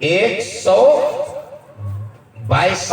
122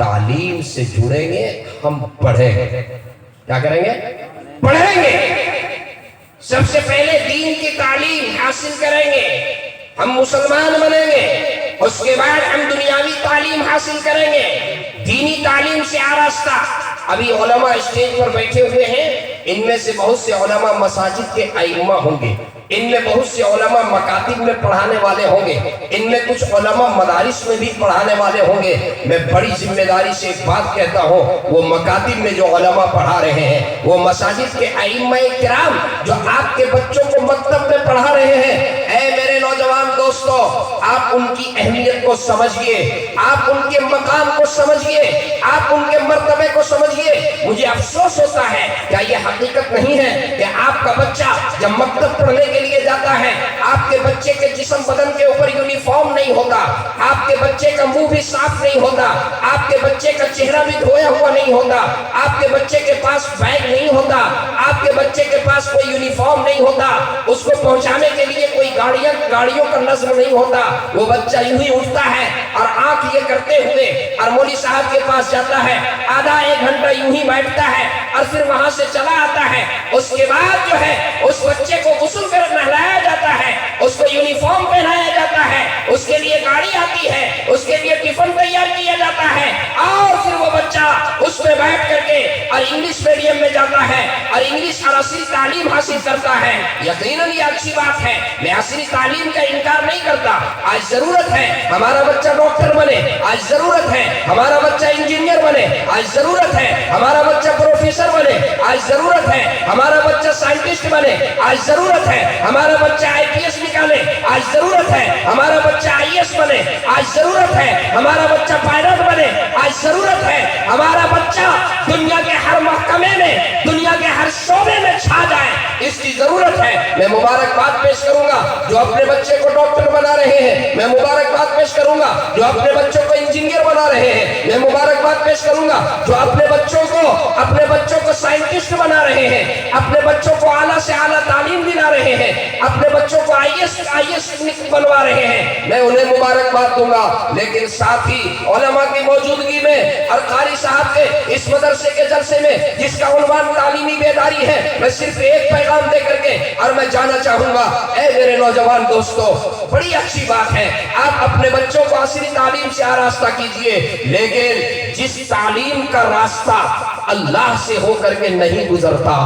تعلیم سے جڑیں گے، ہم پڑھیں گے. کیا کریں گے؟ پڑھیں گے. سب سے پہلے دین کی تعلیم حاصل کریں گے، ہم مسلمان بنیں گے. اس کے بعد ہم دنیاوی تعلیم حاصل کریں گے. دینی تعلیم سے آراستہ. ابھی علماء اسٹیج پر بیٹھے ہوئے ہیں، ان میں سے بہت سے علماء مساجد کے ائمہ ہوں گے، ان میں بہت سے علماء مکاتب میں پڑھانے والے ہوں گے، ان میں کچھ علماء مدارس میں بھی پڑھانے والے ہوں گے. میں بڑی ذمہ داری سے ایک بات کہتا ہوں، وہ مکاتب میں جو علماء پڑھا رہے ہیں، وہ مساجد کے ائمہ کرام جو آپ کے بچوں کو مکتب میں پڑھا رہے ہیں، اے میرے نوجوان دوستو، آپ ان کی اہمیت کو سمجھئے، آپ ان کے مقام کو سمجھئے، آپ ان کے مرتبے کو سمجھئے. مجھے افسوس ہوتا ہے، کیا یہ حقیقت نہیں ہے کہ آپ کا بچہ جب مکتب پڑھنے کے لیے جاتا ہے، آپ کے بچے کے جسم بدن کے اوپر یونیفارم نہیں ہوتا، آپ کے بچے کا منہ بھی صاف نہیں ہوتا، آپ کے بچے کا چہرہ بھی دھویا ہوا نہیں ہوتا، آپ کے بچے کے پاس بیگ نہیں ہوتا، آپ کے بچے کے پاس کوئی یونیفارم نہیں ہوتا، اس کو پہنچانے کے لیے کوئی گاڑیوں کا نظم نہیں ہوتا. وہ بچہ یوں ہی اٹھتا ہے اور آنکھ یہ کرتے ہوئے اور مولوی صاحب کے پاس جاتا ہے، آدھا ایک گھنٹہ یوں ہی بیٹھتا ہے اور پھر وہاں سے چلا آتا ہے. اس کے بعد جو ہے اس بچے کو غسل کر نہلایا جاتا ہے، اس کو یونیفارم پہنایا جاتا ہے، اس کے لیے گاڑی آتی ہے، اس کے لیے ٹفن تیار کیا جاتا ہے، اور پھر وہ بچہ اس میں بیٹھ کر کے اور انگلش میڈیم میں جاتا ہے اور انگلش اور عصری تعلیم حاصل کرتا ہے. یقیناً یہ اچھی بات ہے، میں عصری تعلیم کا انکار نہیں کرتا. آج ضرورت ہے ہمارا بچہ ڈاکٹر بنے، آج ضرورت ہے ہمارا بچہ انجینئر بنے، آج ضرورت ہے ہمارا بچہ پروفیسر بنے، آج ضرورت ہے ہمارا بچہ سائنٹسٹ بنے، آج ضرورت ہے ہمارا بچہ IPS نکالے، آج ضرورت ہے ہمارا بچہ IAS بنے، آج ضرورت ہے ہمارا بچہ پائلٹ بنے، آج ضرورت ہے ہمارا بچہ دنیا کے ہر محکمے میں، دنیا کے ہر شعبے میں چھا جائے. اس کی ضرورت ہے. میں مبارکباد پیش کروں گا جو اپنے بچے کو ڈاکٹر بنا رہے ہیں، میں مبارکباد پیش کروں گا جو اپنے بچوں کو انجینئر بنا رہے ہیں، میں مبارکباد پیش کروں گا جو اپنے بچوں کو سائنٹسٹ بنا رہے ہیں، اپنے بچوں کو اعلیٰ سے اعلیٰ تعلیم دلا رہے ہیں، اپنے بچوں کو IAS بنوا رہے ہیں. میں انہیں مبارکباد دوں گا. لیکن ساتھ ہی علماء کی موجودگی میں اور قاری صاحب کے اس مدرسے کے جلسے میں جس کا عنوان تعلیمی بیداری ہے، میں صرف ایک پیغام دے کر کے اور میں جانا چاہوں گا، اے میرے نوجوان دوستو، بڑی اچھی بات ہے آپ اپنے بچوں کو عصری تعلیم سے آراستہ کیجئے، لیکن جس تعلیم کا راستہ اللہ سے ہو کر کے نہیں گزرتا،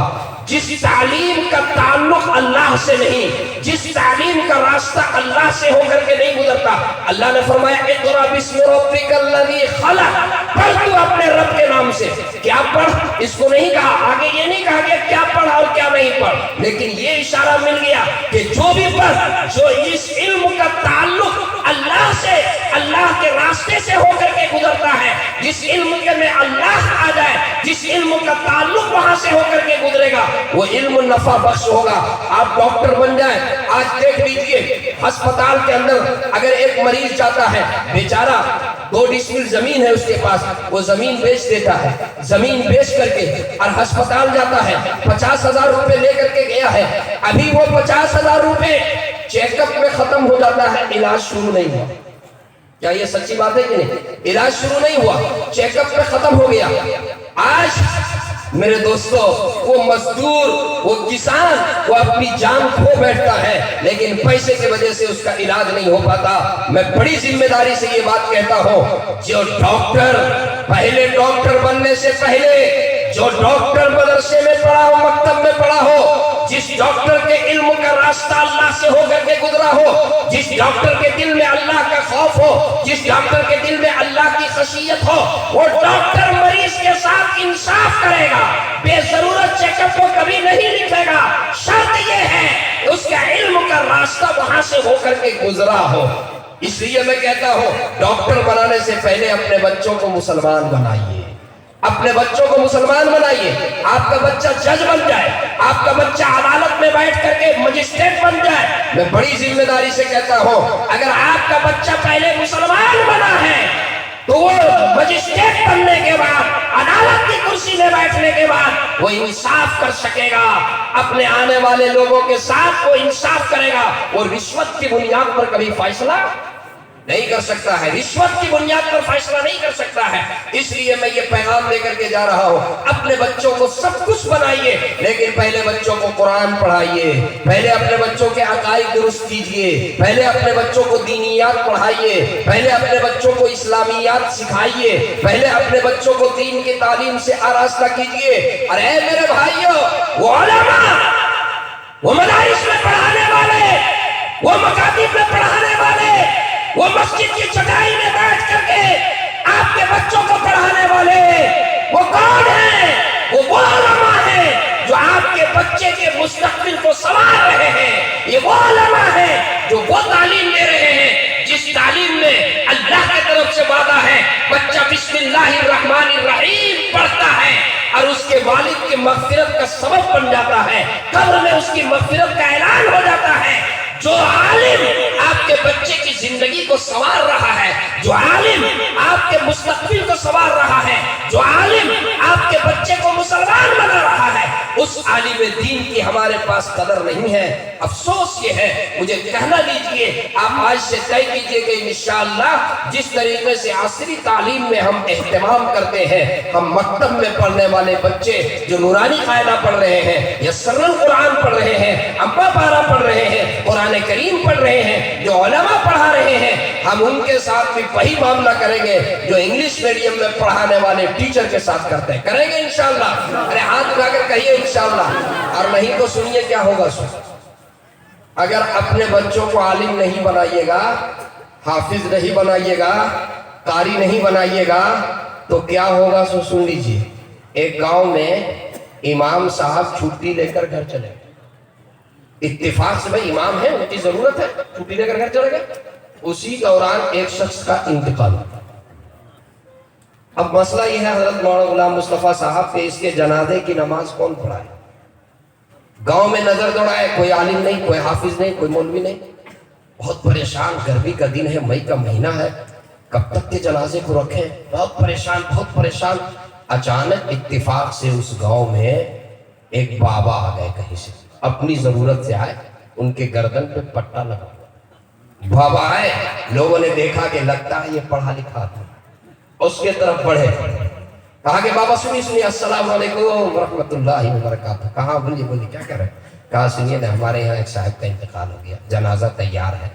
جس تعلیم کا تعلق اللہ سے نہیں، جس تعلیم کا راستہ اللہ سے ہو کر کے نہیں گزرتا. اللہ نے فرمایا اقرأ باسم ربک الذی خلق، پڑھ تو اپنے رب کے نام سے. کیا پڑھ؟ اس کو نہیں کہا، آگے یہ نہیں کہا کہ کیا پڑھ اور کیا نہیں پڑھ، لیکن یہ اشارہ مل گیا کہ جو بھی پڑھ، جو اس علم کا تعلق اللہ سے، اللہ کے راستے سے ہو کر کے گزرتا ہے، جس علم کے میں اللہ آ جائے، جس علم کا تعلق وہاں سے ہو کر کے گزرے گا، وہ علم نفع بخش ہوگا. آپ ڈاکٹر بن جائیں. آج دیکھ لیجئے ہسپتال کے اندر اگر ایک مریض جاتا ہے، بیچارہ 2 ڈسمل زمین ہے اس کے پاس، وہ زمین بیچ دیتا ہے، زمین بیچ کر کے اور ہسپتال جاتا ہے، 50,000 روپے لے کر کے گیا ہے. ابھی وہ 50,000 روپے چیک اپ میں ختم ہو جاتا ہے، علاج شروع نہیں ہوا. کیا یہ سچی بات ہے کہ نہیں؟ علاج شروع نہیں ہوا، چیک اپ میں ختم ہو گیا. آج میرے دوستو، وہ مزدور، وہ کسان، وہ اپنی جان کھو بیٹھتا ہے، لیکن پیسے کی وجہ سے اس کا علاج نہیں ہو پاتا. میں بڑی ذمہ داری سے یہ بات کہتا ہوں، جو ڈاکٹر پہلے ڈاکٹر بننے سے پہلے جو ڈاکٹر مدرسے میں پڑھا ہو، مکتب میں پڑھا ہو، جس ڈاکٹر کے علم کا راستہ اللہ سے ہو کر کے گزرا ہو، جس ڈاکٹر کے دل میں اللہ کا خوف ہو، جس ڈاکٹر کے دل میں اللہ کی خشیت ہو، وہ ڈاکٹر مریض کے ساتھ انصاف کرے گا، بے ضرورت چیک اپ کو کبھی نہیں لکھے گا. شرط یہ ہے اس کا علم کا راستہ وہاں سے ہو کر کے گزرا ہو. اس لیے میں کہتا ہوں، ڈاکٹر بنانے سے پہلے اپنے بچوں کو مسلمان بنائیے، اپنے بچوں کو مسلمان بنائیے. آپ کا بچہ جج بن جائے، آپ کا بچہ عدالت میں بیٹھ کر کے مجسٹریٹ بن جائے. میں بڑی ذمہ داری سے کہتا ہوں، اگر آپ کا بچہ پہلے مسلمان بنا ہے تو وہ مجسٹریٹ بننے کے بعد، عدالت کی کرسی میں بیٹھنے کے بعد وہ انصاف کر سکے گا، اپنے آنے والے لوگوں کے ساتھ وہ انصاف کرے گا. وہ رشوت کی بنیاد پر کبھی فیصلہ نہیں کر سکتا ہے، رشوت کی بنیاد پر فیصلہ نہیں کر سکتا ہے۔ اس لیے میں یہ پیغام دے کر کے جا رہا ہوں، اپنے بچوں کو سب کچھ بنائیے، لیکن پہلے بچوں کو قرآن پڑھائیے، پہلے اپنے بچوں کے عقائد درست کیجئے، پہلے اپنے بچوں کو دینیات پڑھائیے، پہلے اپنے بچوں کو اسلامیات سکھائیے، پہلے اپنے بچوں کو دین کی تعلیم سے آراستہ کیجئے۔ اور اے میرے بھائیوں، وہ علماء، وہ مدارس میں پڑھانے والے، وہ مکاتب میں پڑھانے والے، وہ مسجد کی چٹائی میں بیٹھ کر کے آپ کے بچوں کو پڑھانے والے، وہ کون ہیں؟ وہ علماء ہیں جو آپ کے بچے کے مستقبل کو سنوار رہے ہیں۔ یہ وہ علماء ہیں جو وہ تعلیم دے رہے ہیں جس تعلیم میں اللہ کی طرف سے وعدہ ہے، بچہ بسم اللہ الرحمن الرحیم پڑھتا ہے اور اس کے والد کی مغفرت کا سبب بن جاتا ہے، قبر میں اس کی مغفرت کا اعلان ہو جاتا ہے۔ جو عالم آپ کے بچے کی زندگی کو سنوار رہا ہے، جو عالم آپ کے مستقبل کو سنوار رہا ہے، جو عالم آپ کے بچے کو مسلمان بنا رہا ہے، اس عالم دین کی ہمارے پاس قدر نہیں ہے۔ افسوس یہ ہے، مجھے کہنا دیجئے، آپ آج سے طے کیجئے کہ انشاءاللہ جس طریقے سے عصری تعلیم میں ہم اہتمام کرتے ہیں، ہم مکتب میں پڑھنے والے بچے جو نورانی قاعدہ پڑھ رہے ہیں، یسر القرآن پڑھ رہے ہیں، اما پارا پڑھ رہے ہیں، قرآن کریم پڑھ رہے ہیں، جو علماء پڑھا رہے ہیں، ہم ان کے ساتھ بھی وہی معاملہ کریں گے جو انگلش میڈیم میں پڑھانے والے ٹیچر کے ساتھ کرتے ہیں، کریں گے انشاءاللہ۔ ارے ہاتھ اٹھا کر کہیے انشاءاللہ، اور نہیں تو سنیے کیا ہوگا۔ اگر اپنے بچوں کو عالم نہیں بنائیے گا، حافظ نہیں بنائیے گا، قاری نہیں بنائیے گا، تو کیا ہوگا سن لیجیے۔ ایک گاؤں میں امام صاحب چھٹی لے کر گھر چلے، اتفاق سے بھئی امام ہے، ان کی ضرورت ہے، چھٹی لے کر گھر چلے گئے، اسی دوران ایک شخص کا انتقال ہوا۔ اب مسئلہ یہ ہے حضرت مولانا غلام مصطفیٰ صاحب کہ اس کے جنازے کی نماز کون پڑھائے؟ گاؤں میں نظر دوڑائے، کوئی عالم نہیں، کوئی حافظ نہیں، کوئی مولوی نہیں، بہت پریشان، گرمی کا دن ہے، مئی کا مہینہ ہے، کب تک کے جنازے کو رکھیں، بہت پریشان، بہت پریشان۔ اچانک اتفاق سے اس گاؤں میں ایک بابا آ گئے، کہیں سے اپنی ضرورت سے آئے، ان کے گردن پہ پٹا لگا، بابا آئے، لوگوں نے دیکھا کہ لگتا ہے یہ پڑھا لکھا تھا، اس کے طرف بڑھے، کہا کہ بابا سنیے السلام علیکم ورحمۃ اللہ وبرکاتہ۔ کہاں بولی کیا کر رہے ہیں؟ کہا سنیے نا، ہمارے یہاں ایک صاحب کا انتقال ہو گیا، جنازہ تیار ہے،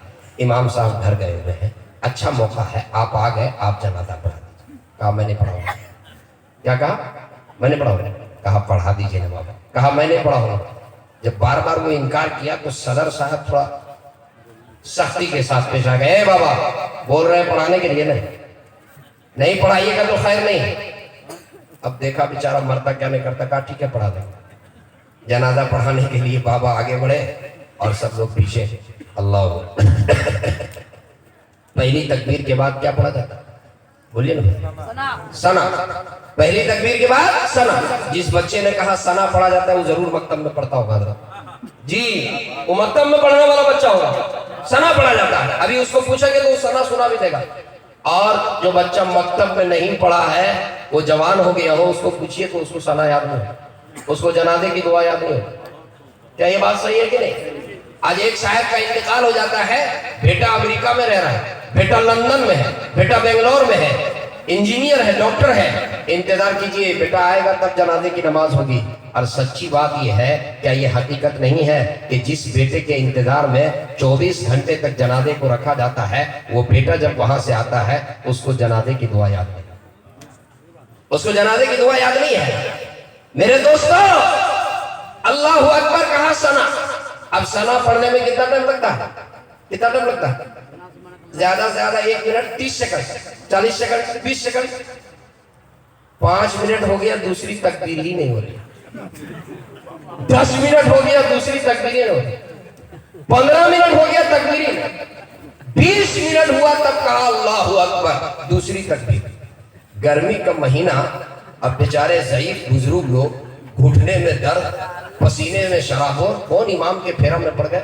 امام صاحب گھر گئے ہوئے ہیں، اچھا موقع ہے، آپ آ گئے، آپ جنازہ پڑھا دیجیے۔ کہا میں نے پڑھاؤں۔ کیا کہا؟ میں نے پڑھاؤں۔ کہا پڑھا دیجیے نا بابا۔ کہا میں نے پڑھاؤں۔ جب بار بار وہ انکار کیا تو صدر صاحب تھوڑا سختی کے ساتھ پیش آ گئے، اے بابا بول رہے ہیں پڑھانے کے لیے، نہیں پڑھائیے گا تو خیر نہیں۔ اب دیکھا بیچارہ مرتا کیا نہیں کرتا، کہا ٹھیک ہے پڑھا دیں۔ جنازہ پڑھانے کے لیے بابا آگے بڑھے اور سب لوگ پیچھے۔ اللہ پہلی تکبیر کے بعد کیا پڑھا جاتا؟ بولیے نا، سنا۔ پہلی تکبیر کے بعد سنا۔ جس بچے نے کہا سنا پڑھا جاتا ہے وہ ضرور مکتب میں پڑھتا ہوگا حضرت جی، وہ مکتب میں پڑھنے والا بچہ ہوگا، سنا پڑھا جاتا ہے۔ ابھی اس کو پوچھیں گے تو وہ سنا سنا بھی دے گا۔ اور جو بچہ مکتب میں نہیں پڑھا ہے، وہ جوان ہو گیا ہو، اس کو پوچھئے تو اس کو سنا یاد نہیں ہے، اس کو جنازے کی دعا یاد نہیں ہے۔ کیا یہ بات صحیح ہے کہ نہیں؟ آج ایک صاحب کا انتقال ہو جاتا ہے، بیٹا امریکہ میں رہ رہا ہے، بیٹا لندن میں ہے، بیٹا بنگلور میں ہے، انجینئر ہے، ڈاکٹر ہے، انتظار کیجئے بیٹا آئے گا تب جنازے کی نماز ہوگی۔ اور سچی بات یہ ہے، کیا یہ حقیقت نہیں ہے کہ جس بیٹے کے انتظار میں 24 گھنٹے تک جنازے کو رکھا جاتا ہے، وہ بیٹا جب وہاں سے آتا ہے اس کو جنازے کی دعا یاد نہیں، اس کو جنازے کی دعا یاد نہیں ہے۔ میرے دوستو، اللہ اکبر کہا سنا۔ اب سنا پڑھنے میں کتنا ٹائم لگتا ہے؟ کتنا ٹائم لگتا ہے؟ زیادہ سے زیادہ 1 minute 30 second, 40 second, 20 second. 5 minute ہو گیا دوسری تکبیر ہی نہیں ہو رہی، 10 منٹ ہو گیا دوسری تکبیر ہی نہیں ہو رہی، 15 منٹ ہو گیا تکبیر ہی نہیں، 20 منٹ ہوا تب کہا اللہ اکبر دوسری تکبیر۔ گرمی کا مہینہ، اب بیچارے ضعیف بزرگ لوگ، گھٹنے میں درد، پسینے میں شرابور، کون امام کے پھیرا میں پڑ گئے۔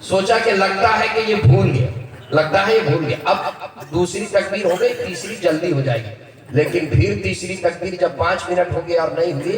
سوچا کہ لگتا ہے کہ یہ بھول گیا، لگتا ہے یہ بھول گیا۔ اب دوسری تکبیر ہو گئی، تیسری جلدی ہو جائے گی، لیکن پھر تیسری تکبیر جب 5 منٹ ہو گئی اور نہیں ہوئی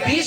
20